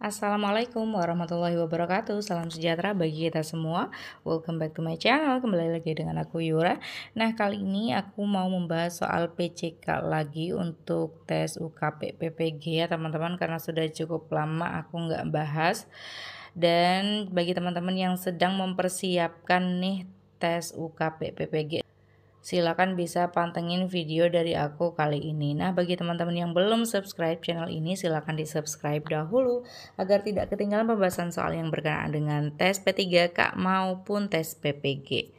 Assalamualaikum warahmatullahi wabarakatuh. Salam sejahtera bagi kita semua. Welcome back to my channel. Kembali lagi dengan aku Yura. Nah, kali ini aku mau membahas soal PCK lagi untuk tes UKP PPG ya teman-teman, karena sudah cukup lama aku nggak bahas. Dan bagi teman-teman yang sedang mempersiapkan nih tes UKP PPG, silakan bisa pantengin video dari aku kali ini. Nah, bagi teman-teman yang belum subscribe channel ini, silakan di subscribe dahulu agar tidak ketinggalan pembahasan soal yang berkenaan dengan tes P3K maupun tes PPG.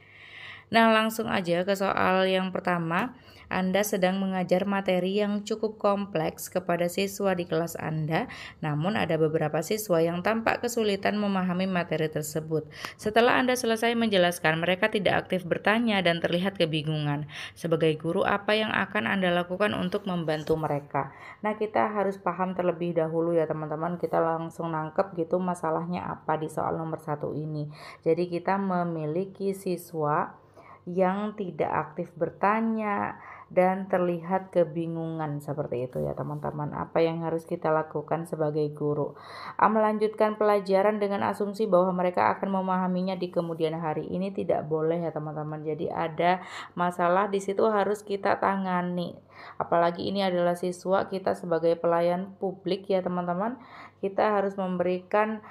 Nah, langsung aja ke soal yang pertama. Anda sedang mengajar materi yang cukup kompleks kepada siswa di kelas Anda, namun ada beberapa siswa yang tampak kesulitan memahami materi tersebut. Setelah Anda selesai menjelaskan, mereka tidak aktif bertanya dan terlihat kebingungan. Sebagai guru, apa yang akan Anda lakukan untuk membantu mereka? Nah, kita harus paham terlebih dahulu ya teman-teman, kita langsung nangkep gitu masalahnya apa di soal nomor 1 ini. Jadi kita memiliki siswa yang tidak aktif bertanya dan terlihat kebingungan seperti itu ya teman-teman. Apa yang harus kita lakukan sebagai guru? Melanjutkan pelajaran dengan asumsi bahwa mereka akan memahaminya di kemudian hari, ini tidak boleh ya teman-teman. Jadi ada masalah di situ harus kita tangani. Apalagi ini adalah siswa, kita sebagai pelayan publik ya teman-teman. Kita harus memberikan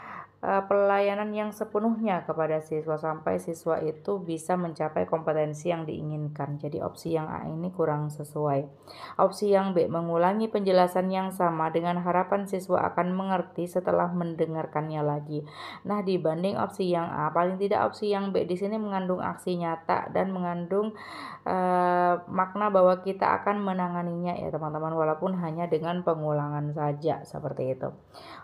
pelayanan yang sepenuhnya kepada siswa sampai siswa itu bisa mencapai kompetensi yang diinginkan. Jadi opsi yang A ini kurang sesuai. Opsi yang B, mengulangi penjelasan yang sama dengan harapan siswa akan mengerti setelah mendengarkannya lagi. Nah, dibanding opsi yang A, paling tidak opsi yang B di sini mengandung aksi nyata dan mengandung makna bahwa kita akan menanganinya ya teman-teman, walaupun hanya dengan pengulangan saja seperti itu.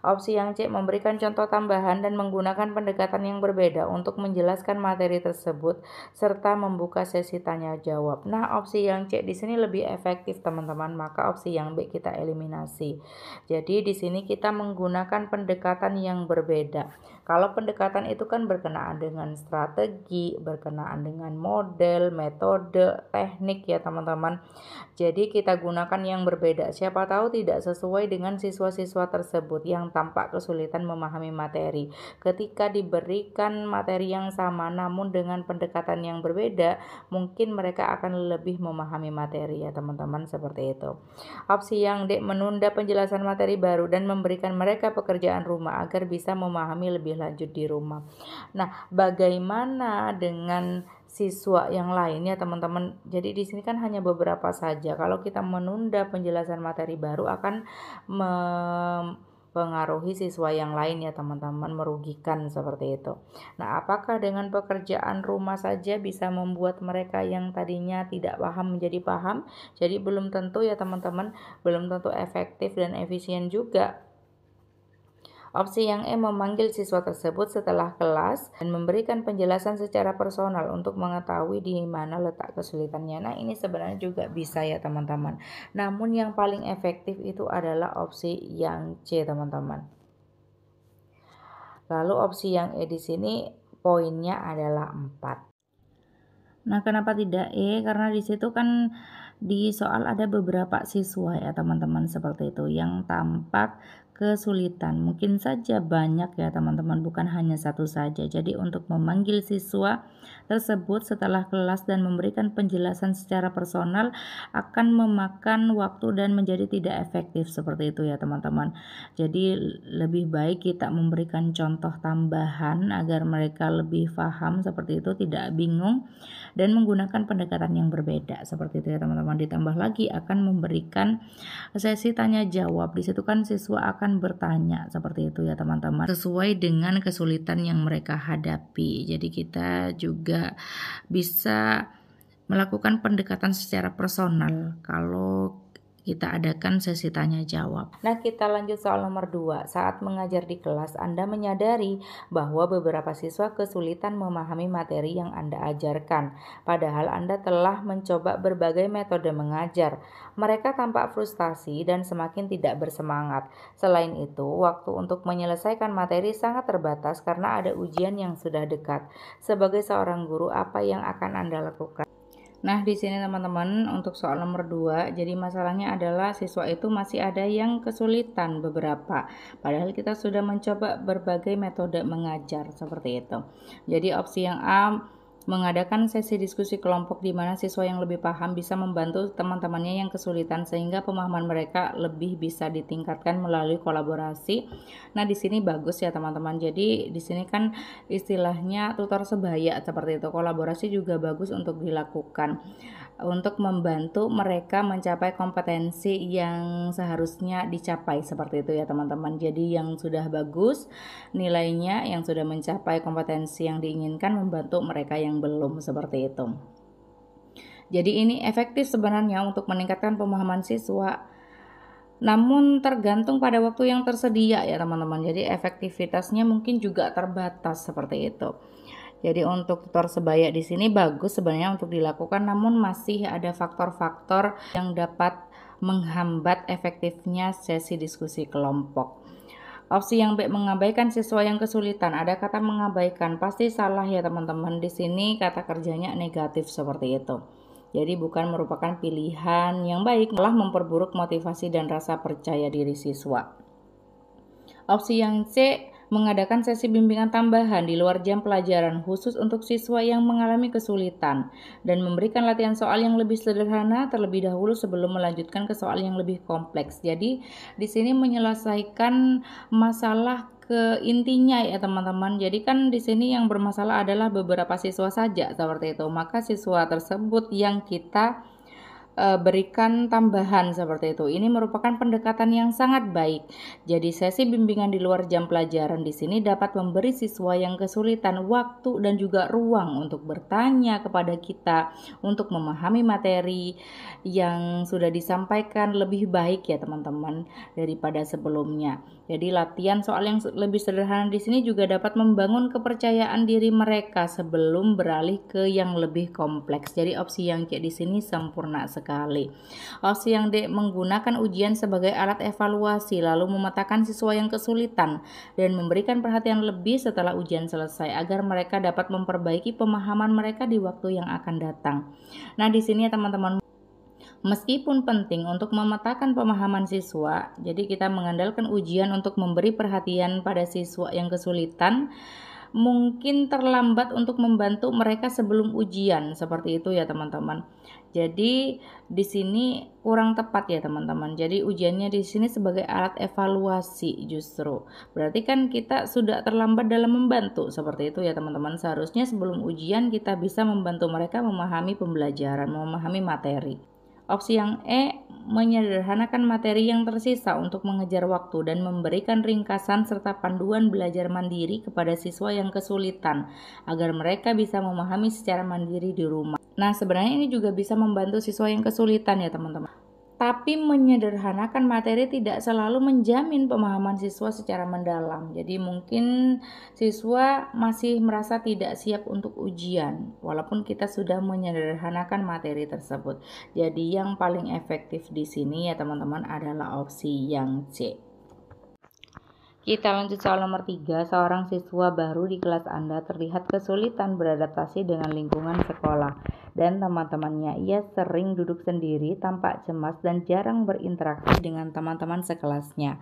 Opsi yang C, memberikan contoh tambahan dan menggunakan pendekatan yang berbeda untuk menjelaskan materi tersebut serta membuka sesi tanya jawab. Nah, opsi yang C di sini lebih efektif teman-teman, maka opsi yang B kita eliminasi. Jadi di sini kita menggunakan pendekatan yang berbeda. Kalau pendekatan itu kan berkenaan dengan strategi, berkenaan dengan model, metode, teknik ya teman-teman. Jadi kita gunakan yang berbeda. Siapa tahu tidak sesuai dengan siswa-siswa tersebut yang tampak kesulitan memahami materi. Ketika diberikan materi yang sama namun dengan pendekatan yang berbeda, mungkin mereka akan lebih memahami materi ya teman-teman, seperti itu. Opsi yang D, menunda penjelasan materi baru dan memberikan mereka pekerjaan rumah agar bisa memahami lebih lanjut di rumah. Nah, bagaimana dengan siswa yang lainnya teman-teman? Jadi di sini kan hanya beberapa saja. Kalau kita menunda penjelasan materi baru akan mempengaruhi siswa yang lain ya teman-teman, merugikan seperti itu. Nah, apakah dengan pekerjaan rumah saja bisa membuat mereka yang tadinya tidak paham menjadi paham? Jadi belum tentu ya teman-teman, belum tentu efektif dan efisien juga. Opsi yang E, memanggil siswa tersebut setelah kelas dan memberikan penjelasan secara personal untuk mengetahui di mana letak kesulitannya. Nah, ini sebenarnya juga bisa ya teman-teman. Namun yang paling efektif itu adalah opsi yang C teman-teman. Lalu opsi yang E di sini poinnya adalah 4. Nah, kenapa tidak E? Karena di situ kan di soal ada beberapa siswa ya teman-teman, seperti itu yang tampak kesulitan. Mungkin saja banyak ya teman-teman, bukan hanya satu saja. Jadi untuk memanggil siswa tersebut setelah kelas dan memberikan penjelasan secara personal akan memakan waktu dan menjadi tidak efektif seperti itu ya teman-teman. Jadi lebih baik kita memberikan contoh tambahan agar mereka lebih paham seperti itu, tidak bingung, dan menggunakan pendekatan yang berbeda seperti itu ya teman-teman. Ditambah lagi akan memberikan sesi tanya jawab. Di situ kan siswa akan bertanya seperti itu ya teman-teman, sesuai dengan kesulitan yang mereka hadapi. Jadi kita juga bisa melakukan pendekatan secara personal kalau kita adakan sesi tanya jawab. Nah, kita lanjut soal nomor 2. Saat mengajar di kelas, Anda menyadari bahwa beberapa siswa kesulitan memahami materi yang Anda ajarkan. Padahal Anda telah mencoba berbagai metode mengajar. Mereka tampak frustasi dan semakin tidak bersemangat. Selain itu, waktu untuk menyelesaikan materi sangat terbatas karena ada ujian yang sudah dekat. Sebagai seorang guru, apa yang akan Anda lakukan? Nah, di sini teman-teman untuk soal nomor 2, jadi masalahnya adalah siswa itu masih ada yang kesulitan beberapa. Padahal kita sudah mencoba berbagai metode mengajar seperti itu. Jadi opsi yang A, mengadakan sesi diskusi kelompok di mana siswa yang lebih paham bisa membantu teman-temannya yang kesulitan sehingga pemahaman mereka lebih bisa ditingkatkan melalui kolaborasi. Nah, di sini bagus ya teman-teman. Jadi di sini kan istilahnya tutor sebaya seperti itu. Kolaborasi juga bagus untuk dilakukan untuk membantu mereka mencapai kompetensi yang seharusnya dicapai seperti itu ya teman-teman. Jadi yang sudah bagus nilainya, yang sudah mencapai kompetensi yang diinginkan, membantu mereka yang belum seperti itu. Jadi ini efektif sebenarnya untuk meningkatkan pemahaman siswa, namun tergantung pada waktu yang tersedia ya teman-teman. Jadi efektivitasnya mungkin juga terbatas seperti itu. Jadi untuk tutor sebaya di sini bagus sebenarnya untuk dilakukan, namun masih ada faktor-faktor yang dapat menghambat efektifnya sesi diskusi kelompok. Opsi yang B, mengabaikan siswa yang kesulitan. Ada kata mengabaikan, pasti salah ya teman-teman. Di sini kata kerjanya negatif seperti itu. Jadi bukan merupakan pilihan yang baik, malah memperburuk motivasi dan rasa percaya diri siswa. Opsi yang C, mengadakan sesi bimbingan tambahan di luar jam pelajaran khusus untuk siswa yang mengalami kesulitan dan memberikan latihan soal yang lebih sederhana terlebih dahulu sebelum melanjutkan ke soal yang lebih kompleks. Jadi di sini menyelesaikan masalah ke intinya ya teman-teman. Jadi kan di sini yang bermasalah adalah beberapa siswa saja seperti itu. Maka siswa tersebut yang kita berikan tambahan seperti itu. Ini merupakan pendekatan yang sangat baik. Jadi sesi bimbingan di luar jam pelajaran di sini dapat memberi siswa yang kesulitan waktu dan juga ruang untuk bertanya kepada kita, untuk memahami materi yang sudah disampaikan lebih baik ya teman-teman daripada sebelumnya. Jadi latihan soal yang lebih sederhana di sini juga dapat membangun kepercayaan diri mereka sebelum beralih ke yang lebih kompleks. Jadi opsi yang C di sini sempurna sekali. Opsi yang D, menggunakan ujian sebagai alat evaluasi lalu memetakan siswa yang kesulitan dan memberikan perhatian lebih setelah ujian selesai agar mereka dapat memperbaiki pemahaman mereka di waktu yang akan datang. Nah, di sini ya teman-teman, meskipun penting untuk memetakan pemahaman siswa, jadi kita mengandalkan ujian untuk memberi perhatian pada siswa yang kesulitan, mungkin terlambat untuk membantu mereka sebelum ujian, seperti itu ya teman-teman. Jadi di sini kurang tepat ya teman-teman. Jadi ujiannya di sini sebagai alat evaluasi justru. Berarti kan kita sudah terlambat dalam membantu, seperti itu ya teman-teman. Seharusnya sebelum ujian kita bisa membantu mereka memahami pembelajaran, memahami materi. Opsi yang E, menyederhanakan materi yang tersisa untuk mengejar waktu dan memberikan ringkasan serta panduan belajar mandiri kepada siswa yang kesulitan agar mereka bisa memahami secara mandiri di rumah. Nah, sebenarnya ini juga bisa membantu siswa yang kesulitan ya teman-teman. Tapi menyederhanakan materi tidak selalu menjamin pemahaman siswa secara mendalam. Jadi mungkin siswa masih merasa tidak siap untuk ujian walaupun kita sudah menyederhanakan materi tersebut. Jadi yang paling efektif di sini ya teman-teman adalah opsi yang C. Kita lanjut soal nomor 3. Seorang siswa baru di kelas Anda terlihat kesulitan beradaptasi dengan lingkungan sekolah dan teman-temannya. Ia sering duduk sendiri, tampak cemas dan jarang berinteraksi dengan teman-teman sekelasnya.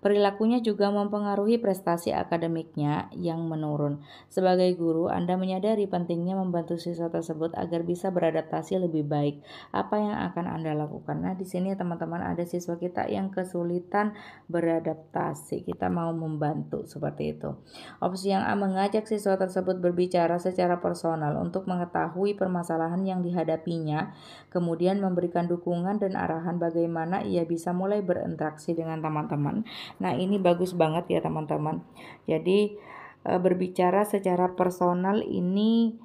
Perilakunya juga mempengaruhi prestasi akademiknya yang menurun. Sebagai guru, Anda menyadari pentingnya membantu siswa tersebut agar bisa beradaptasi lebih baik. Apa yang akan Anda lakukan? Nah, di sini teman-teman ada siswa kita yang kesulitan beradaptasi. Kita mau membantu seperti itu. Opsi yang A, mengajak siswa tersebut berbicara secara personal untuk mengetahui permasalahan yang dihadapinya, kemudian memberikan dukungan dan arahan bagaimana ia bisa mulai berinteraksi dengan teman-teman. Nah, ini bagus banget ya teman-teman. Jadi berbicara secara personal ini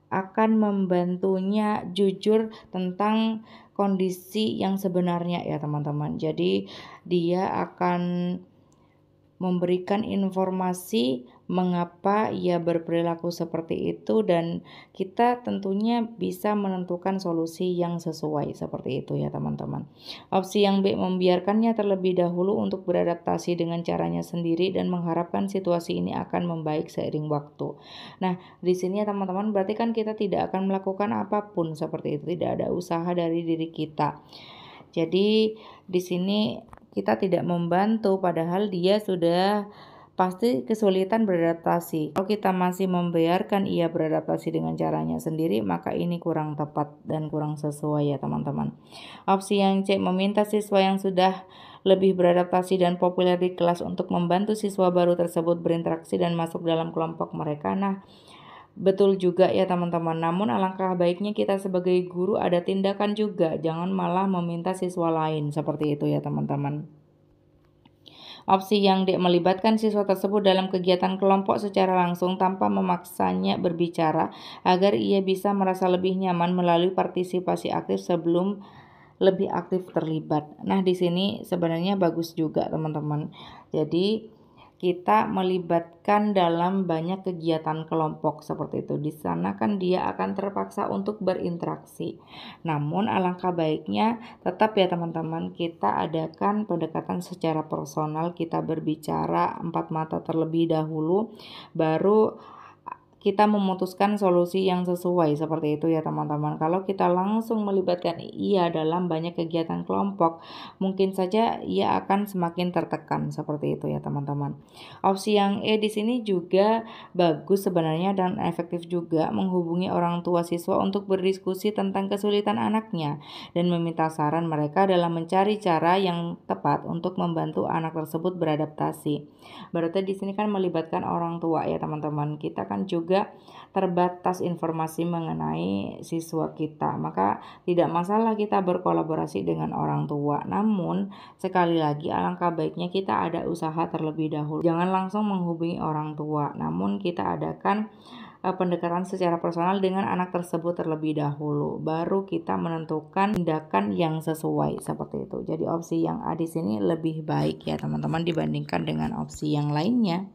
akan membantunya jujur tentang kondisi yang sebenarnya ya teman-teman. Jadi dia akan memberikan informasi mengapa ia berperilaku seperti itu, dan kita tentunya bisa menentukan solusi yang sesuai seperti itu ya teman-teman. Opsi yang B, membiarkannya terlebih dahulu untuk beradaptasi dengan caranya sendiri dan mengharapkan situasi ini akan membaik seiring waktu. Nah, di sini ya teman-teman, berarti kan kita tidak akan melakukan apapun seperti itu, tidak ada usaha dari diri kita. Jadi di sini kita tidak membantu padahal dia sudah pasti kesulitan beradaptasi. Kalau kita masih membiarkan ia beradaptasi dengan caranya sendiri, maka ini kurang tepat dan kurang sesuai ya teman-teman. Opsi yang C, meminta siswa yang sudah lebih beradaptasi dan populer di kelas untuk membantu siswa baru tersebut berinteraksi dan masuk dalam kelompok mereka. Nah, betul juga ya teman-teman, namun alangkah baiknya kita sebagai guru ada tindakan juga, jangan malah meminta siswa lain seperti itu ya teman-teman. Opsi yang D, melibatkan siswa tersebut dalam kegiatan kelompok secara langsung tanpa memaksanya berbicara agar ia bisa merasa lebih nyaman melalui partisipasi aktif sebelum lebih aktif terlibat. Nah, di sini sebenarnya bagus juga teman-teman. Jadi kita melibatkan dalam banyak kegiatan kelompok seperti itu. Di sana kan dia akan terpaksa untuk berinteraksi. Namun alangkah baiknya tetap ya teman-teman, kita adakan pendekatan secara personal, kita berbicara empat mata terlebih dahulu, baru kita memutuskan solusi yang sesuai seperti itu ya teman-teman. Kalau kita langsung melibatkan ia dalam banyak kegiatan kelompok, mungkin saja ia akan semakin tertekan seperti itu ya teman-teman. Opsi yang E di sini juga bagus sebenarnya dan efektif juga, menghubungi orang tua siswa untuk berdiskusi tentang kesulitan anaknya dan meminta saran mereka dalam mencari cara yang tepat untuk membantu anak tersebut beradaptasi. Berarti di sini kan melibatkan orang tua ya teman-teman. Kita kan juga terbatas informasi mengenai siswa kita, maka tidak masalah kita berkolaborasi dengan orang tua. Namun sekali lagi alangkah baiknya kita ada usaha terlebih dahulu. Jangan langsung menghubungi orang tua, namun kita adakan pendekatan secara personal dengan anak tersebut terlebih dahulu, baru kita menentukan tindakan yang sesuai seperti itu. Jadi opsi yang A di sini lebih baik ya teman-teman dibandingkan dengan opsi yang lainnya.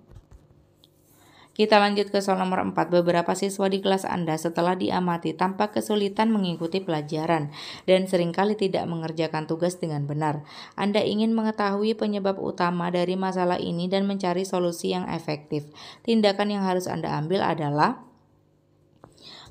Kita lanjut ke soal nomor 4. Beberapa siswa di kelas Anda setelah diamati tampak kesulitan mengikuti pelajaran dan seringkali tidak mengerjakan tugas dengan benar. Anda ingin mengetahui penyebab utama dari masalah ini dan mencari solusi yang efektif. Tindakan yang harus Anda ambil adalah,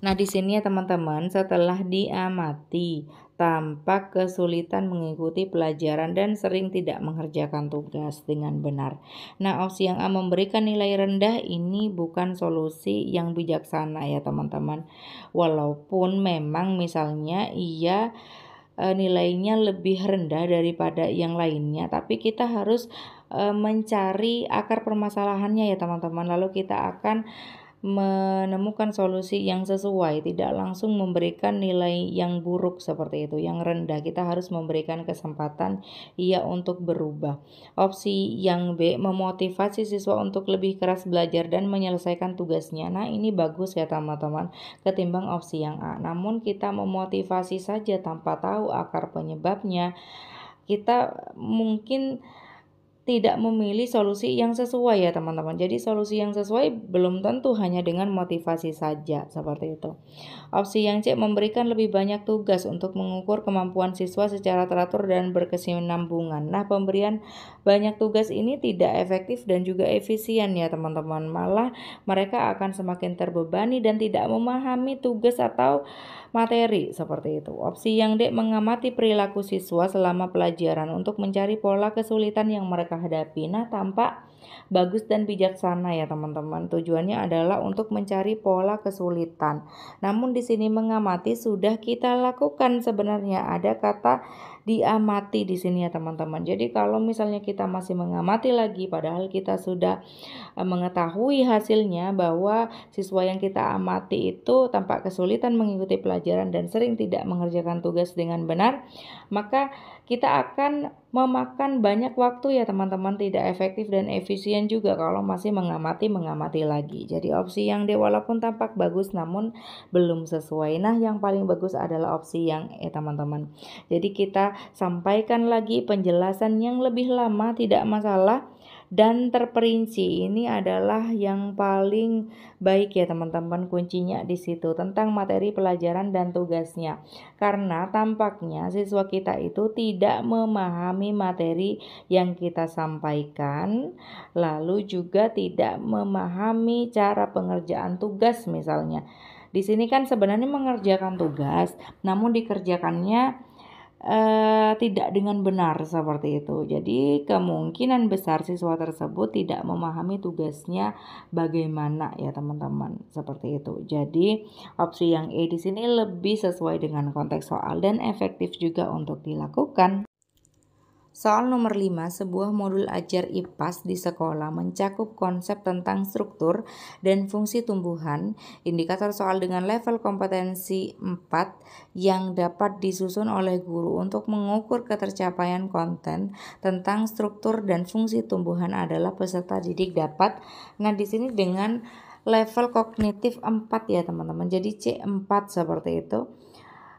nah di sini ya teman-teman, setelah diamati tampak kesulitan mengikuti pelajaran dan sering tidak mengerjakan tugas dengan benar. Nah, opsi yang A, memberikan nilai rendah, ini bukan solusi yang bijaksana ya teman-teman. Walaupun memang misalnya ia nilainya lebih rendah daripada yang lainnya, tapi kita harus mencari akar permasalahannya ya teman-teman. Lalu kita akan menemukan solusi yang sesuai, tidak langsung memberikan nilai yang buruk seperti itu, yang rendah. Kita harus memberikan kesempatan ia untuk berubah. Opsi yang B, memotivasi siswa untuk lebih keras belajar dan menyelesaikan tugasnya. Nah, ini bagus ya teman-teman, ketimbang opsi yang A. Namun kita memotivasi saja tanpa tahu akar penyebabnya, kita mungkin tidak memilih solusi yang sesuai ya teman-teman. Jadi solusi yang sesuai belum tentu hanya dengan motivasi saja seperti itu. Opsi yang C, memberikan lebih banyak tugas untuk mengukur kemampuan siswa secara teratur dan berkesinambungan. Nah, pemberian banyak tugas ini tidak efektif dan juga efisien ya teman-teman. Malah mereka akan semakin terbebani dan tidak memahami tugas atau materi seperti itu. Opsi yang D, mengamati perilaku siswa selama pelajaran untuk mencari pola kesulitan yang mereka hadapi. Nah, tampak bagus dan bijaksana ya teman-teman. Tujuannya adalah untuk mencari pola kesulitan. Namun di sini mengamati sudah kita lakukan sebenarnya. Ada kata diamati di sini ya teman-teman. Jadi kalau misalnya kita masih mengamati lagi padahal kita sudah mengetahui hasilnya bahwa siswa yang kita amati itu tampak kesulitan mengikuti pelajaran dan sering tidak mengerjakan tugas dengan benar, maka kita akan memakan banyak waktu ya teman-teman, tidak efektif dan efisien juga kalau masih mengamati lagi. Jadi opsi yang D walaupun tampak bagus namun belum sesuai. Nah, yang paling bagus adalah opsi yang E teman-teman. Jadi kita sampaikan lagi penjelasan yang lebih lama, tidak masalah, dan terperinci. Ini adalah yang paling baik ya teman-teman, kuncinya di situ tentang materi pelajaran dan tugasnya. Karena tampaknya siswa kita itu tidak memahami materi yang kita sampaikan, lalu juga tidak memahami cara pengerjaan tugas misalnya. Di sini kan sebenarnya mengerjakan tugas, namun dikerjakannya tidak dengan benar seperti itu. Jadi kemungkinan besar siswa tersebut tidak memahami tugasnya bagaimana ya teman-teman, seperti itu. Jadi opsi yang E di sini lebih sesuai dengan konteks soal dan efektif juga untuk dilakukan. Soal nomor 5, sebuah modul ajar IPAS di sekolah mencakup konsep tentang struktur dan fungsi tumbuhan, indikator soal dengan level kompetensi 4 yang dapat disusun oleh guru untuk mengukur ketercapaian konten tentang struktur dan fungsi tumbuhan adalah peserta didik dapat. Nah, di sini dengan level kognitif 4 ya teman-teman. Jadi C4 seperti itu.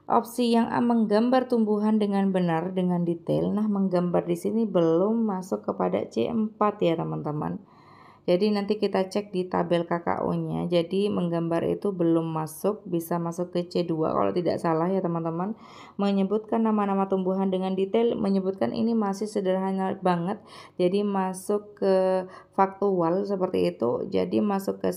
Opsi yang A, menggambar tumbuhan dengan benar dengan detail. Nah, menggambar di sini belum masuk kepada C4 ya teman-teman. Jadi nanti kita cek di tabel KKO-nya. Jadi menggambar itu belum masuk, bisa masuk ke C2 kalau tidak salah ya teman-teman. Menyebutkan nama-nama tumbuhan dengan detail, menyebutkan ini masih sederhana banget. Jadi masuk ke faktual seperti itu. Jadi masuk ke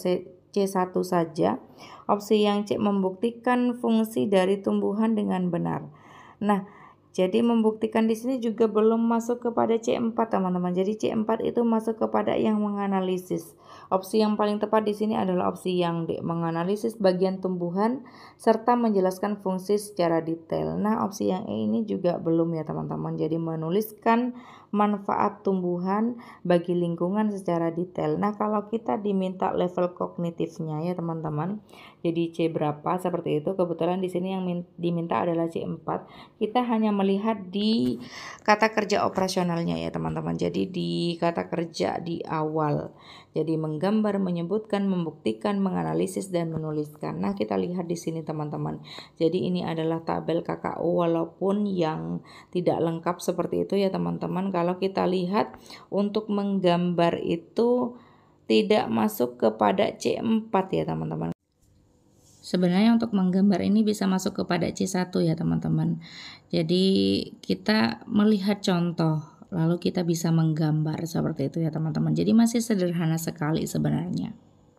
C1 saja. Opsi yang C, membuktikan fungsi dari tumbuhan dengan benar. Nah, jadi membuktikan di sini juga belum masuk kepada C4 teman-teman. Jadi C4 itu masuk kepada yang menganalisis. Opsi yang paling tepat di sini adalah opsi yang D, menganalisis bagian tumbuhan serta menjelaskan fungsi secara detail. Nah, opsi yang E ini juga belum ya teman-teman. Jadi menuliskan manfaat tumbuhan bagi lingkungan secara detail. Nah, kalau kita diminta level kognitifnya ya teman-teman, jadi C berapa seperti itu. Kebetulan di sini yang diminta adalah C4. Kita hanya melihat di kata kerja operasionalnya ya teman-teman. Jadi di kata kerja di awal. Jadi menggambar, menyebutkan, membuktikan, menganalisis dan menuliskan. Nah, kita lihat di sini teman-teman. Jadi ini adalah tabel KKO walaupun yang tidak lengkap seperti itu ya teman-teman. Kalau kita lihat untuk menggambar itu tidak masuk kepada C4 ya teman-teman. Sebenarnya untuk menggambar ini bisa masuk kepada C1 ya teman-teman. Jadi kita melihat contoh, lalu kita bisa menggambar seperti itu ya teman-teman. Jadi masih sederhana sekali sebenarnya.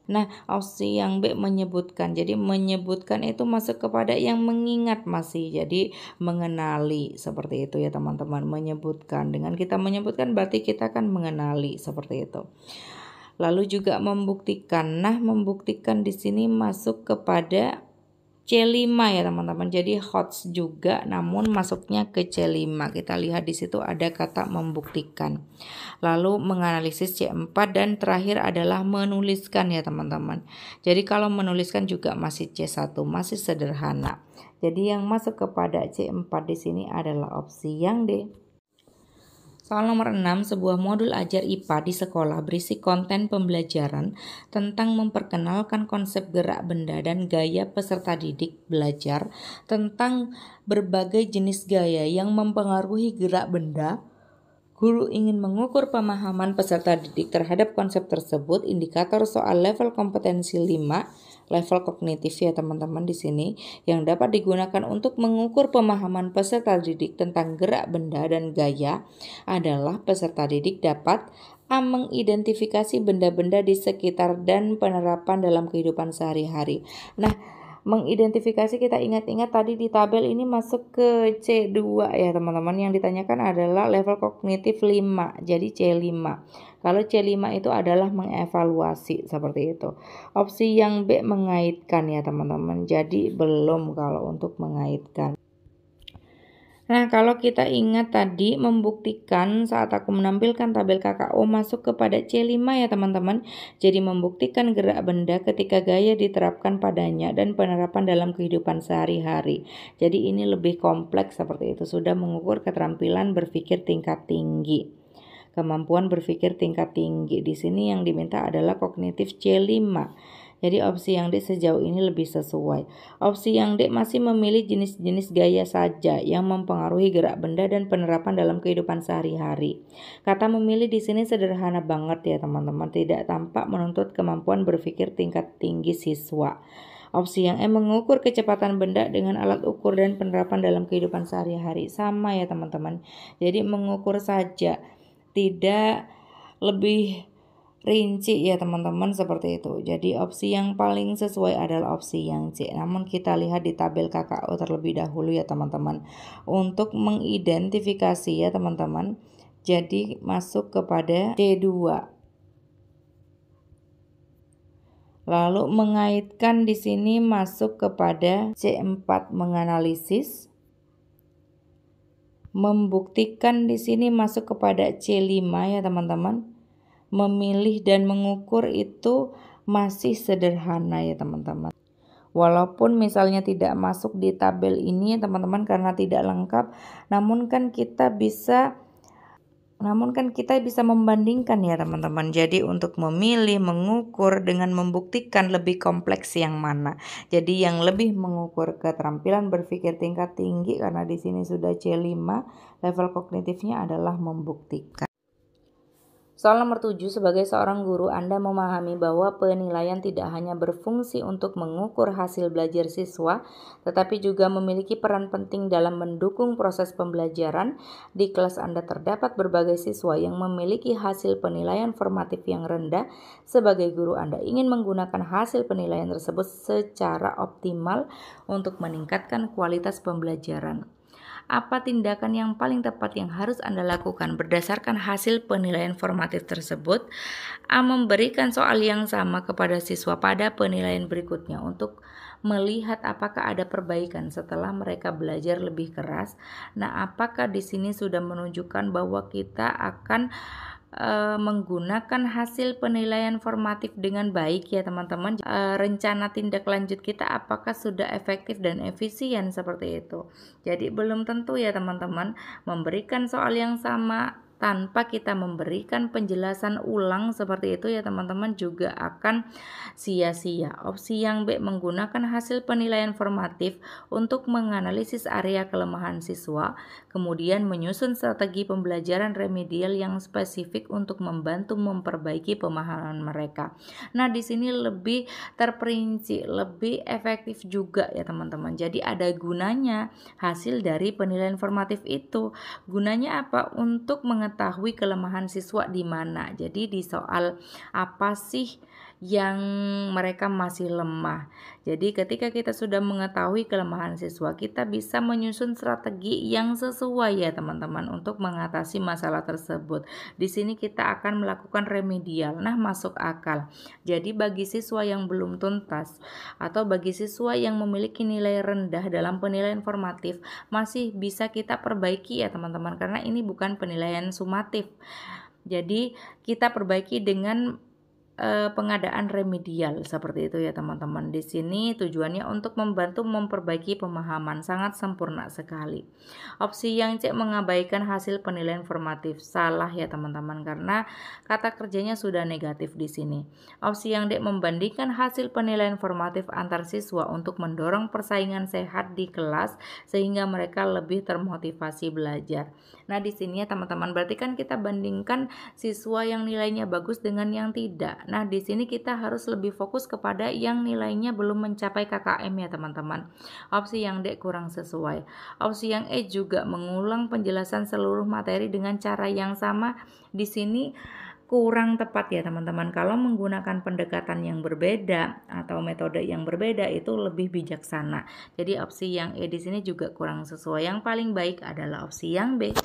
Nah, opsi yang B, menyebutkan. Jadi menyebutkan itu masuk kepada yang mengingat masih. Jadi mengenali seperti itu ya teman-teman. Menyebutkan. Dengan kita menyebutkan berarti kita akan mengenali seperti itu. Lalu juga membuktikan. Nah, membuktikan di sini masuk kepada C5 ya teman-teman. Jadi HOTS juga namun masuknya ke C5. Kita lihat di situ ada kata membuktikan. Lalu menganalisis C4 dan terakhir adalah menuliskan ya teman-teman. Jadi kalau menuliskan juga masih C1, masih sederhana. Jadi yang masuk kepada C4 di sini adalah opsi yang D. Soal nomor 6, sebuah modul ajar IPA di sekolah berisi konten pembelajaran tentang memperkenalkan konsep gerak benda dan gaya peserta didik belajar tentang berbagai jenis gaya yang mempengaruhi gerak benda. Guru ingin mengukur pemahaman peserta didik terhadap konsep tersebut. Indikator soal level kompetensi 5, level kognitif ya teman-teman di sini, yang dapat digunakan untuk mengukur pemahaman peserta didik tentang gerak benda dan gaya adalah peserta didik dapat A, mengidentifikasi benda-benda di sekitar dan penerapan dalam kehidupan sehari-hari. Nah, mengidentifikasi kita ingat-ingat tadi di tabel ini masuk ke C2 ya teman-teman. Yang ditanyakan adalah level kognitif 5, jadi C5. Kalau C5 itu adalah mengevaluasi seperti itu. Opsi yang B, mengaitkan ya teman-teman. Jadi belum kalau untuk mengaitkan. Nah, kalau kita ingat tadi membuktikan saat aku menampilkan tabel KKO masuk kepada C5 ya teman-teman. Jadi membuktikan gerak benda ketika gaya diterapkan padanya dan penerapan dalam kehidupan sehari-hari. Jadi ini lebih kompleks seperti itu. Sudah mengukur keterampilan berpikir tingkat tinggi. Kemampuan berpikir tingkat tinggi. Di sini yang diminta adalah kognitif C5. Jadi opsi yang D sejauh ini lebih sesuai. Opsi yang D masih memilih jenis-jenis gaya saja yang mempengaruhi gerak benda dan penerapan dalam kehidupan sehari-hari. Kata memilih di sini sederhana banget ya teman-teman, tidak tampak menuntut kemampuan berpikir tingkat tinggi siswa. Opsi yang E mengukur kecepatan benda dengan alat ukur dan penerapan dalam kehidupan sehari-hari. Sama ya teman-teman. Jadi mengukur saja, tidak lebih rinci ya teman-teman, seperti itu. Jadi opsi yang paling sesuai adalah opsi yang C. Namun kita lihat di tabel KKO terlebih dahulu ya teman-teman. Untuk mengidentifikasi ya teman-teman. Jadi masuk kepada C2. Lalu mengaitkan di sini masuk kepada C4 menganalisis. Membuktikan di sini masuk kepada C5 ya teman-teman. Memilih dan mengukur itu masih sederhana ya teman-teman. Walaupun misalnya tidak masuk di tabel ini ya teman-teman karena tidak lengkap, namun kan kita bisa membandingkan ya teman-teman. Jadi untuk memilih, mengukur dengan membuktikan lebih kompleks yang mana. Jadi yang lebih mengukur keterampilan berpikir tingkat tinggi karena di sini sudah C5, level kognitifnya adalah membuktikan. Soal nomor 7, sebagai seorang guru, Anda memahami bahwa penilaian tidak hanya berfungsi untuk mengukur hasil belajar siswa, tetapi juga memiliki peran penting dalam mendukung proses pembelajaran. Di kelas Anda terdapat berbagai siswa yang memiliki hasil penilaian formatif yang rendah. Sebagai guru, Anda ingin menggunakan hasil penilaian tersebut secara optimal untuk meningkatkan kualitas pembelajaran. Apa tindakan yang paling tepat yang harus Anda lakukan berdasarkan hasil penilaian formatif tersebut? A. Memberikan soal yang sama kepada siswa pada penilaian berikutnya untuk melihat apakah ada perbaikan setelah mereka belajar lebih keras. Nah, apakah di sini sudah menunjukkan bahwa kita akan menggunakan hasil penilaian formatif dengan baik ya teman-teman. Rencana tindak lanjut kita apakah sudah efektif dan efisien, seperti itu. Jadi belum tentu ya teman-teman memberikan soal yang sama tanpa kita memberikan penjelasan ulang seperti itu ya teman-teman juga akan sia-sia. Opsi yang B menggunakan hasil penilaian formatif untuk menganalisis area kelemahan siswa, kemudian menyusun strategi pembelajaran remedial yang spesifik untuk membantu memperbaiki pemahaman mereka. Nah, di sini lebih terperinci, lebih efektif juga ya teman-teman. Jadi ada gunanya hasil dari penilaian formatif itu. Gunanya apa? Untuk mengetahui kelemahan siswa di mana. Jadi di soal apa sih yang mereka masih lemah. Jadi ketika kita sudah mengetahui kelemahan siswa, kita bisa menyusun strategi yang sesuai ya teman-teman untuk mengatasi masalah tersebut. Di sini kita akan melakukan remedial. Nah, masuk akal. Jadi bagi siswa yang belum tuntas atau bagi siswa yang memiliki nilai rendah dalam penilaian formatif, masih bisa kita perbaiki ya teman-teman, karena ini bukan penilaian sumatif. Jadi kita perbaiki dengan pengadaan remedial seperti itu ya teman-teman. Di sini tujuannya untuk membantu memperbaiki pemahaman, sangat sempurna sekali. Opsi yang C mengabaikan hasil penilaian formatif, salah ya teman-teman karena kata kerjanya sudah negatif di sini. Opsi yang D membandingkan hasil penilaian formatif antar siswa untuk mendorong persaingan sehat di kelas sehingga mereka lebih termotivasi belajar. Nah, di sini ya teman-teman berarti kan kita bandingkan siswa yang nilainya bagus dengan yang tidak. Nah, di sini kita harus lebih fokus kepada yang nilainya belum mencapai KKM ya teman-teman. Opsi yang D kurang sesuai. Opsi yang E juga mengulang penjelasan seluruh materi dengan cara yang sama. Di sini kurang tepat ya teman-teman. Kalau menggunakan pendekatan yang berbeda atau metode yang berbeda itu lebih bijaksana. Jadi opsi yang E di sini juga kurang sesuai. Yang paling baik adalah opsi yang B.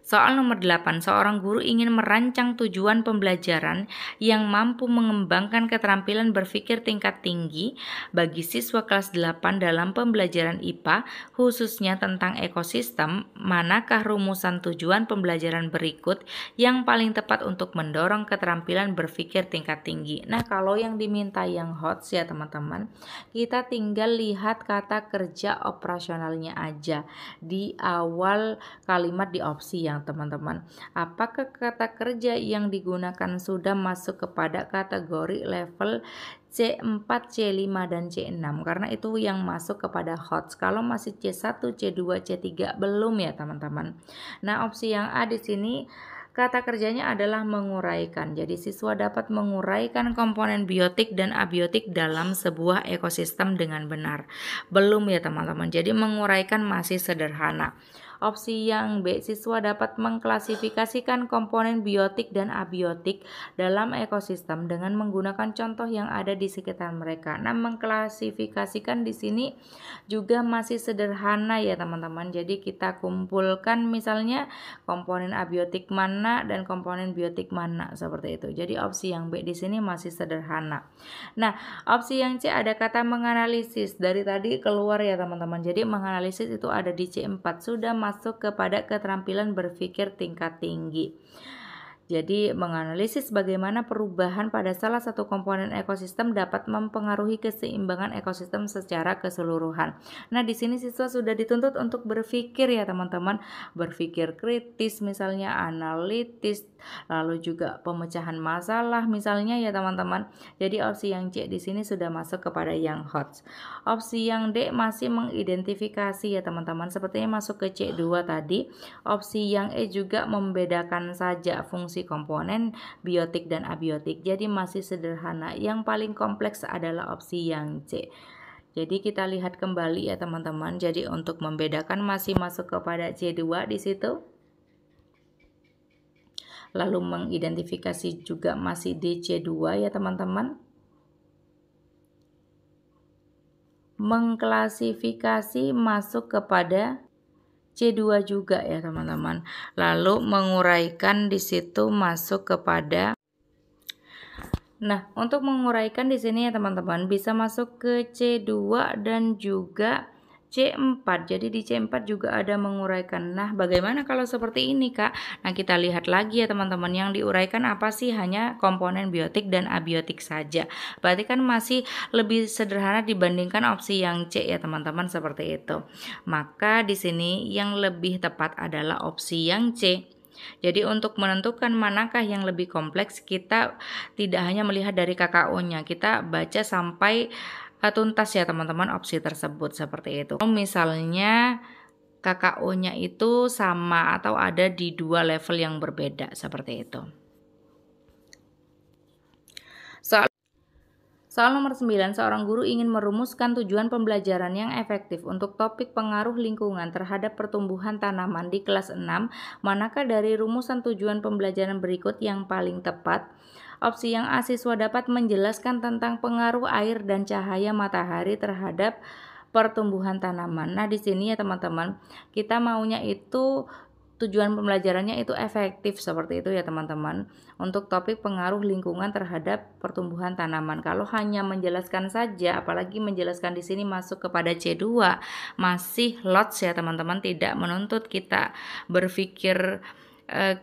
Soal nomor 8, seorang guru ingin merancang tujuan pembelajaran yang mampu mengembangkan keterampilan berpikir tingkat tinggi bagi siswa kelas 8 dalam pembelajaran IPA, khususnya tentang ekosistem. Manakah rumusan tujuan pembelajaran berikut yang paling tepat untuk mendorong keterampilan berpikir tingkat tinggi? Nah, kalau yang diminta yang hot ya teman-teman, kita tinggal lihat kata kerja operasionalnya aja di awal kalimat di opsi yang yang teman-teman. Apakah kata kerja yang digunakan sudah masuk kepada kategori level C4, C5, dan C6? Karena itu yang masuk kepada HOTS. Kalau masih C1, C2, C3 belum ya teman-teman. Nah, opsi yang A di sini kata kerjanya adalah menguraikan. Jadi siswa dapat menguraikan komponen biotik dan abiotik dalam sebuah ekosistem dengan benar. Belum ya teman-teman. Jadi menguraikan masih sederhana. Opsi yang B, siswa dapat mengklasifikasikan komponen biotik dan abiotik dalam ekosistem dengan menggunakan contoh yang ada di sekitar mereka. Nah, mengklasifikasikan di sini juga masih sederhana ya teman-teman. Jadi kita kumpulkan misalnya komponen abiotik mana dan komponen biotik mana seperti itu. Jadi opsi yang B di sini masih sederhana. Nah, opsi yang C ada kata menganalisis. Dari tadi keluar ya teman-teman. Jadi menganalisis itu ada di C4, sudah masuk kepada keterampilan berpikir tingkat tinggi. Jadi menganalisis bagaimana perubahan pada salah satu komponen ekosistem dapat mempengaruhi keseimbangan ekosistem secara keseluruhan. Nah, di sini siswa sudah dituntut untuk berpikir ya teman-teman, berpikir kritis misalnya, analitis, lalu juga pemecahan masalah misalnya ya teman-teman. Jadi opsi yang C di sini sudah masuk kepada yang HOTS. Opsi yang D masih mengidentifikasi ya teman-teman, sepertinya masuk ke C2 tadi. Opsi yang E juga membedakan saja fungsi komponen biotik dan abiotik. Jadi masih sederhana. Yang paling kompleks adalah opsi yang C. Jadi kita lihat kembali ya teman-teman. Jadi untuk membedakan masih masuk kepada C2 di situ. Lalu mengidentifikasi juga masih di C2 ya teman-teman. Mengklasifikasi masuk kepada C2 juga ya teman-teman. Lalu menguraikan di situ masuk kepada. Nah, untuk menguraikan di sini ya teman-teman bisa masuk ke C2 dan juga C4. Jadi di C4 juga ada menguraikan. Nah, bagaimana kalau seperti ini, Kak? Nah, kita lihat lagi ya teman-teman, yang diuraikan apa sih? Hanya komponen biotik dan abiotik saja. Berarti kan masih lebih sederhana dibandingkan opsi yang C ya teman-teman, seperti itu. Maka di sini yang lebih tepat adalah opsi yang C. Jadi untuk menentukan manakah yang lebih kompleks, kita tidak hanya melihat dari KKO-nya, kita baca sampai tuntas ya teman-teman opsi tersebut seperti itu. Misalnya KKO-nya itu sama atau ada di dua level yang berbeda seperti itu. Soal nomor 9, seorang guru ingin merumuskan tujuan pembelajaran yang efektif untuk topik pengaruh lingkungan terhadap pertumbuhan tanaman di kelas 6. Manakah dari rumusan tujuan pembelajaran berikut yang paling tepat? Opsi yang A, siswa dapat menjelaskan tentang pengaruh air dan cahaya matahari terhadap pertumbuhan tanaman. Nah, di sini ya teman-teman, kita maunya itu tujuan pembelajarannya itu efektif seperti itu ya teman-teman, untuk topik pengaruh lingkungan terhadap pertumbuhan tanaman. Kalau hanya menjelaskan saja, apalagi menjelaskan di sini masuk kepada C2, masih lots ya teman-teman, tidak menuntut kita berpikir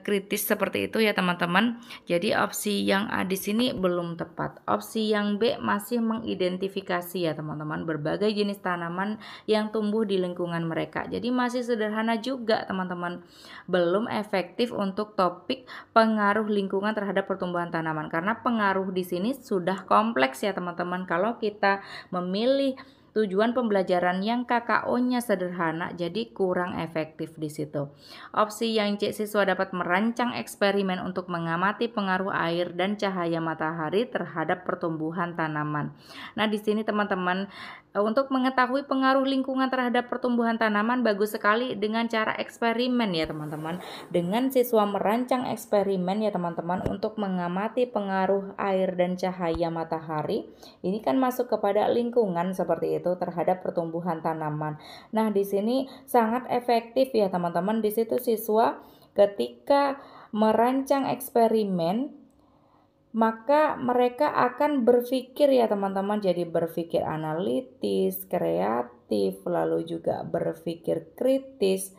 kritis seperti itu ya teman-teman. Jadi opsi yang A di sini belum tepat. Opsi yang B masih mengidentifikasi ya teman-teman berbagai jenis tanaman yang tumbuh di lingkungan mereka. Jadi masih sederhana juga teman-teman. Belum efektif untuk topik pengaruh lingkungan terhadap pertumbuhan tanaman, karena pengaruh di sini sudah kompleks ya teman-teman. Kalau kita memilih tujuan pembelajaran yang KKO-nya sederhana, jadi kurang efektif di situ. Opsi yang C, siswa dapat merancang eksperimen untuk mengamati pengaruh air dan cahaya matahari terhadap pertumbuhan tanaman. Nah, di sini teman-teman, untuk mengetahui pengaruh lingkungan terhadap pertumbuhan tanaman bagus sekali dengan cara eksperimen ya teman-teman. Dengan siswa merancang eksperimen ya teman-teman untuk mengamati pengaruh air dan cahaya matahari. Ini kan masuk kepada lingkungan seperti itu terhadap pertumbuhan tanaman. Nah, di sini sangat efektif ya teman-teman. Di situ siswa ketika merancang eksperimen, maka mereka akan berpikir ya teman-teman, jadi berpikir analitis, kreatif, lalu juga berpikir kritis.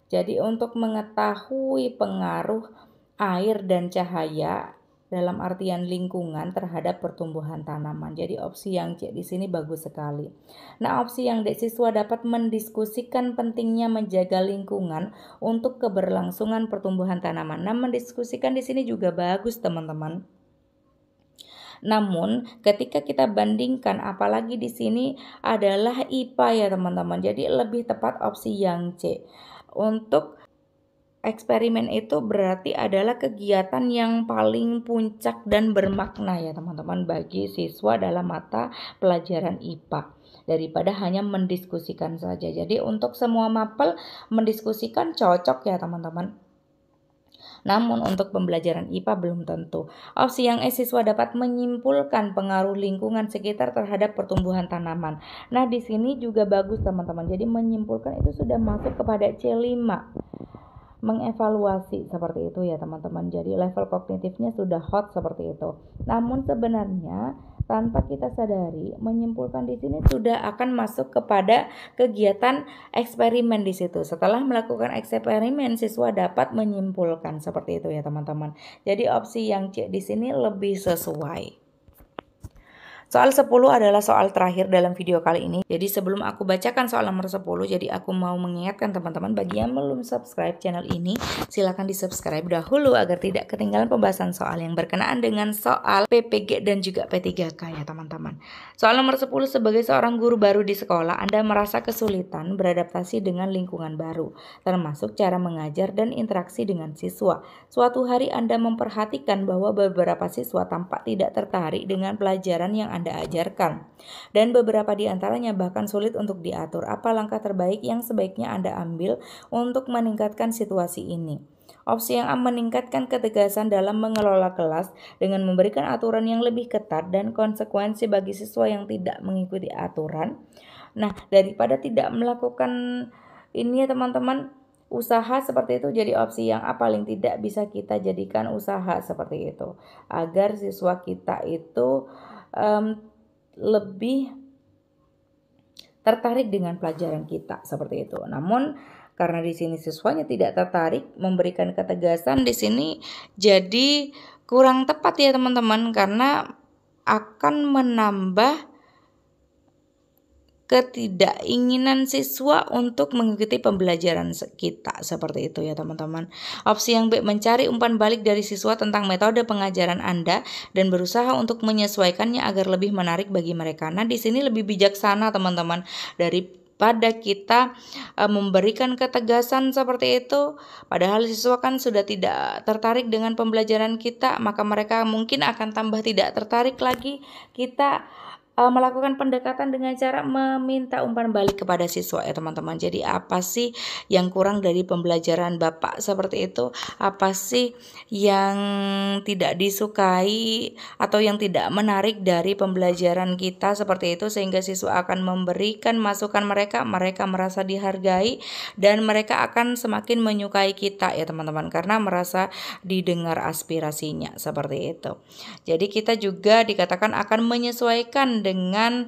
Jadi untuk mengetahui pengaruh air dan cahaya dalam artian lingkungan terhadap pertumbuhan tanaman. Jadi opsi yang C di sini bagus sekali. Nah, opsi yang D, siswa dapat mendiskusikan pentingnya menjaga lingkungan untuk keberlangsungan pertumbuhan tanaman. Nah, mendiskusikan di sini juga bagus, teman-teman. Namun ketika kita bandingkan, apalagi di sini adalah IPA ya teman-teman, jadi lebih tepat opsi yang C. Untuk eksperimen itu berarti adalah kegiatan yang paling puncak dan bermakna ya teman-teman bagi siswa dalam mata pelajaran IPA daripada hanya mendiskusikan saja. Jadi untuk semua mapel mendiskusikan cocok ya teman-teman. Namun untuk pembelajaran IPA belum tentu. Opsi yang E, siswa dapat menyimpulkan pengaruh lingkungan sekitar terhadap pertumbuhan tanaman. Nah, di sini juga bagus teman-teman. Jadi menyimpulkan itu sudah masuk kepada C5. Mengevaluasi seperti itu ya teman-teman. Jadi level kognitifnya sudah hot seperti itu. Namun sebenarnya tanpa kita sadari, menyimpulkan di sini sudah akan masuk kepada kegiatan eksperimen di situ. Setelah melakukan eksperimen, siswa dapat menyimpulkan seperti itu ya teman-teman. Jadi opsi yang C di sini lebih sesuai. Soal 10 adalah soal terakhir dalam video kali ini. Jadi sebelum aku bacakan soal nomor 10, jadi aku mau mengingatkan teman-teman bagi yang belum subscribe channel ini, silakan di subscribe dahulu agar tidak ketinggalan pembahasan soal yang berkenaan dengan soal PPG dan juga P3K ya teman-teman. Soal nomor 10, sebagai seorang guru baru di sekolah, Anda merasa kesulitan beradaptasi dengan lingkungan baru, termasuk cara mengajar dan interaksi dengan siswa. Suatu hari Anda memperhatikan bahwa beberapa siswa tampak tidak tertarik dengan pelajaran yang Anda ajarkan, dan beberapa di antaranya bahkan sulit untuk diatur. Apa langkah terbaik yang sebaiknya Anda ambil untuk meningkatkan situasi ini? Opsi yang A, meningkatkan ketegasan dalam mengelola kelas dengan memberikan aturan yang lebih ketat dan konsekuensi bagi siswa yang tidak mengikuti aturan. Nah, daripada tidak melakukan ini ya teman-teman, usaha seperti itu, jadi opsi yang A paling tidak bisa kita jadikan usaha seperti itu agar siswa kita itu lebih tertarik dengan pelajaran kita seperti itu. Namun karena di sini siswanya tidak tertarik, memberikan ketegasan di sini jadi kurang tepat ya teman-teman, karena akan menambah ketidakinginan siswa untuk mengikuti pembelajaran kita seperti itu ya teman-teman. Opsi yang B, mencari umpan balik dari siswa tentang metode pengajaran Anda dan berusaha untuk menyesuaikannya agar lebih menarik bagi mereka. Nah, di sini lebih bijaksana teman-teman daripada kita memberikan ketegasan seperti itu, padahal siswa kan sudah tidak tertarik dengan pembelajaran kita, maka mereka mungkin akan tambah tidak tertarik lagi. Kita melakukan pendekatan dengan cara meminta umpan balik kepada siswa ya teman-teman. Jadi apa sih yang kurang dari pembelajaran Bapak seperti itu? Apa sih yang tidak disukai atau yang tidak menarik dari pembelajaran kita seperti itu, sehingga siswa akan memberikan masukan mereka merasa dihargai dan mereka akan semakin menyukai kita ya teman-teman, karena merasa didengar aspirasinya seperti itu. Jadi kita juga dikatakan akan menyesuaikan dengan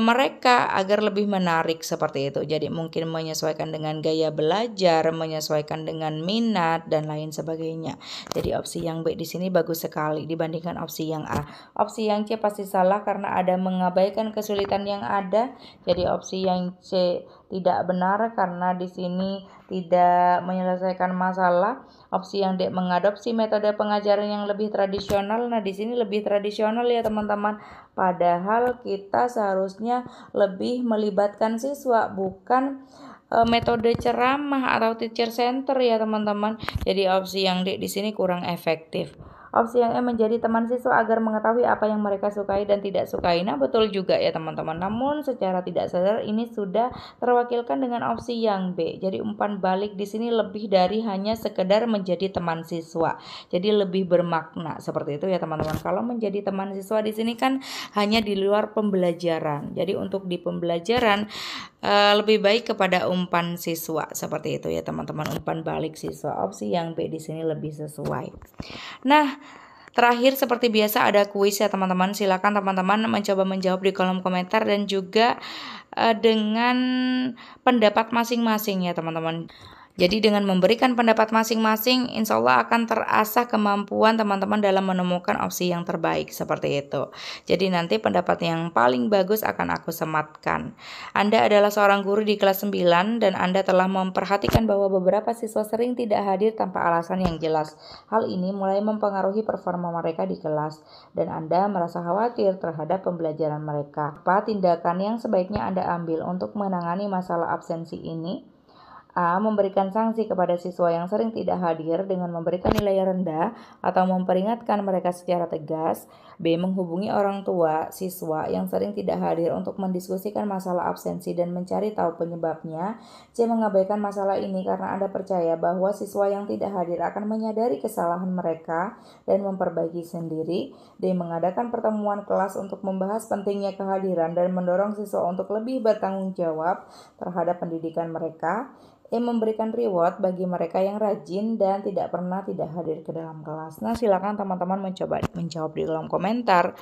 mereka agar lebih menarik seperti itu. Jadi mungkin menyesuaikan dengan gaya belajar, menyesuaikan dengan minat dan lain sebagainya. Jadi opsi yang B di sini bagus sekali dibandingkan opsi yang A. Opsi yang C pasti salah karena ada mengabaikan kesulitan yang ada. Jadi opsi yang C tidak benar karena di sini tidak menyelesaikan masalah. Opsi yang D, mengadopsi metode pengajaran yang lebih tradisional. Nah, di sini lebih tradisional ya teman-teman. Padahal kita seharusnya lebih melibatkan siswa, bukan metode ceramah atau teacher center ya teman-teman. Jadi opsi yang D di sini kurang efektif. Opsi yang E, menjadi teman siswa agar mengetahui apa yang mereka sukai dan tidak sukai. Nah, betul juga ya teman-teman. Namun secara tidak sadar ini sudah terwakilkan dengan opsi yang B. Jadi umpan balik di sini lebih dari hanya sekedar menjadi teman siswa. Jadi lebih bermakna seperti itu ya teman-teman. Kalau menjadi teman siswa di sini kan hanya di luar pembelajaran. Jadi untuk di pembelajaran lebih baik kepada umpan siswa seperti itu ya teman-teman, umpan balik siswa. Opsi yang B di sini lebih sesuai. Nah, terakhir seperti biasa ada kuis ya teman-teman. Silakan teman-teman mencoba menjawab di kolom komentar dan juga dengan pendapat masing-masing ya teman-teman. Jadi dengan memberikan pendapat masing-masing, insya Allah akan terasah kemampuan teman-teman dalam menemukan opsi yang terbaik seperti itu. Jadi nanti pendapat yang paling bagus akan aku sematkan. Anda adalah seorang guru di kelas 9 dan Anda telah memperhatikan bahwa beberapa siswa sering tidak hadir tanpa alasan yang jelas. Hal ini mulai mempengaruhi performa mereka di kelas dan Anda merasa khawatir terhadap pembelajaran mereka. Apa tindakan yang sebaiknya Anda ambil untuk menangani masalah absensi ini? A. Memberikan sanksi kepada siswa yang sering tidak hadir dengan memberikan nilai rendah atau memperingatkan mereka secara tegas. B. Menghubungi orang tua siswa yang sering tidak hadir untuk mendiskusikan masalah absensi dan mencari tahu penyebabnya. C. Mengabaikan masalah ini karena Anda percaya bahwa siswa yang tidak hadir akan menyadari kesalahan mereka dan memperbaiki sendiri. D. Mengadakan pertemuan kelas untuk membahas pentingnya kehadiran dan mendorong siswa untuk lebih bertanggung jawab terhadap pendidikan mereka. Memberikan reward bagi mereka yang rajin dan tidak pernah tidak hadir ke dalam kelas. Nah, silakan teman-teman mencoba menjawab di kolom komentar.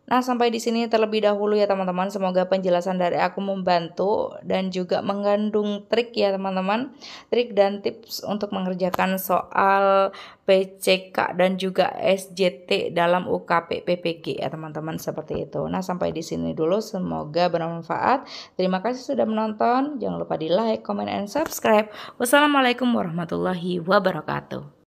Nah, sampai di sini terlebih dahulu ya teman-teman. Semoga penjelasan dari aku membantu dan juga mengandung trik ya teman-teman. Trik dan tips untuk mengerjakan soal PCK dan juga SJT dalam UKP PPG ya teman-teman, seperti itu. Nah, sampai di sini dulu. Semoga bermanfaat. Terima kasih sudah menonton. Jangan lupa di like, comment, and subscribe. Wassalamualaikum warahmatullahi wabarakatuh.